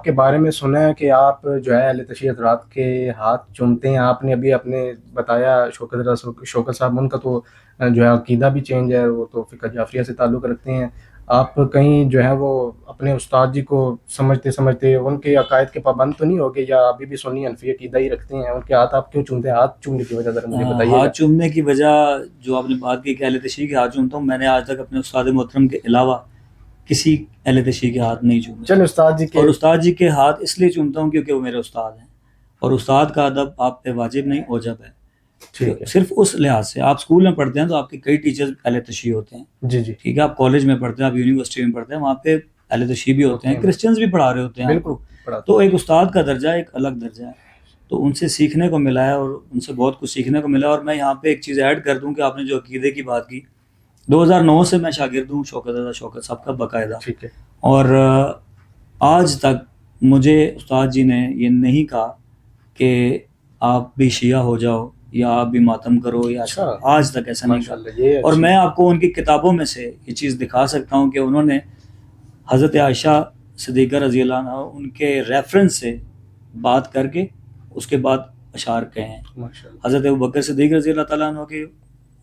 آپ کے بارے میں سنا ہے کہ آپ جو ہے اہل تشیع حضرات کے ہاتھ چومتے ہیں. آپ نے ابھی اپنے بتایا شوکت صاحب، ان کا تو جو ہے عقیدہ بھی چینج ہے، وہ تو فقہ جعفریہ سے تعلق رکھتے ہیں. آپ کہیں جو ہے وہ اپنے استاد جی کو سمجھتے ان کے عقائد کے پابند تو نہیں ہوگے، یا ابھی بھی سنی حنفی عقیدہ ہی رکھتے ہیں؟ ان کے ہاتھ آپ کیوں چومتے ہیں؟ ہاتھ چومنے کی وجہ ذرا مجھے بتائیے گا. ہاتھ چومنے کی وجہ جو آپ نے بات کی کہ اہل تشیع کے ہاتھ چومتا ہوں، میں نے آج تک اپنے استاد محترم کے علاوہ کسی اہل تشیع کے ہاتھ نہیں چومے. چلے استاد جی کے. اور استاد جی کے ہاتھ اس لیے چومتا ہوں کیونکہ وہ میرے استاد ہیں، اور استاد کا ادب آپ پہ واجب نہیں، اوجب ہے. ٹھیک ہے. صرف اس لحاظ سے آپ اسکول میں پڑھتے ہیں تو آپ کے کئی ٹیچرز اہل تشیع ہوتے ہیں. جی جی ٹھیک ہے. آپ کالج میں پڑھتے ہیں، آپ یونیورسٹی میں پڑھتے ہیں، وہاں پہ اہل تشیع بھی ہوتے ہیں، کرسچنز بھی پڑھا رہے ہوتے ہیں آپ کو. تو ایک استاد کا درجہ ایک الگ درجہ ہے. تو ان سے سیکھنے کو ملا ہے، اور ان سے بہت کچھ سیکھنے کو ملا. اور میں یہاں پہ ایک چیز ایڈ کر دوں کہ آپ نے جو عقیدے کی بات کی، 2009 سے میں شاگرد ہوں شوکت صاحب کا باقاعدہ. ٹھیک ہے. اور آج تک مجھے استاد جی نے یہ نہیں کہا کہ آپ بھی شیعہ ہو جاؤ یا آپ بھی ماتم کرو یا آج تک ایسا نہیں کہا. اور میں آپ کو ان کی کتابوں میں سے یہ چیز دکھا سکتا ہوں کہ انہوں نے حضرت عائشہ صدیقہ رضی اللہ عنہ ان کے ریفرنس سے بات کر کے اس کے بعد اشعار کہے ہیں. حضرت ابوبکر صدیق رضی اللہ تعالیٰ عنہ کے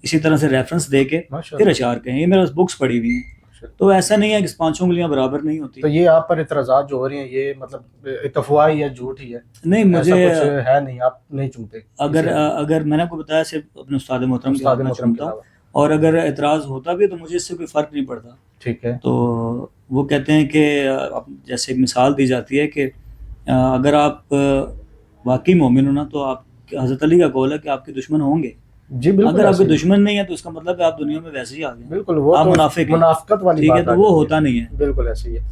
اسی طرح سے ریفرنس دے کے پھر اشعار کہے ہیں. یہ میرے بکس پڑھی ہوئی ہیں. تو ایسا نہیں ہے کہ 5 انگلیاں برابر نہیں ہوتی. تو یہ آپ پر اعتراضات جو ہو رہے ہیں یہ مطلب افواہ ہی ہے، جھوٹ ہی ہے؟ نہیں، مجھے ہے نہیں، آپ نہیں چومتے. اگر میں نے آپ کو بتایا صرف اپنے استاد محترم کے ہاتھ میں چومتا ہوں، اور اگر اعتراض ہوتا بھی تو مجھے اس سے کوئی فرق نہیں پڑتا. ٹھیک ہے. تو وہ کہتے ہیں کہ جیسے ایک مثال دی جاتی ہے کہ اگر آپ واقعی مومن ہو نا تو آپ، حضرت علی کا قول ہے کہ آپ کے دشمن ہوں گے. جی بالکل. اگر آپ کے دشمن نہیں ہے تو اس کا مطلب ہے آپ دنیا میں ویسے ہی آ گئے. بالکل، وہ آپ تو منافق ہیں. منافقت والی ٹھیک بات ہے، تو وہ ہوتا نہیں ہے. بالکل ایسے ہی ہے.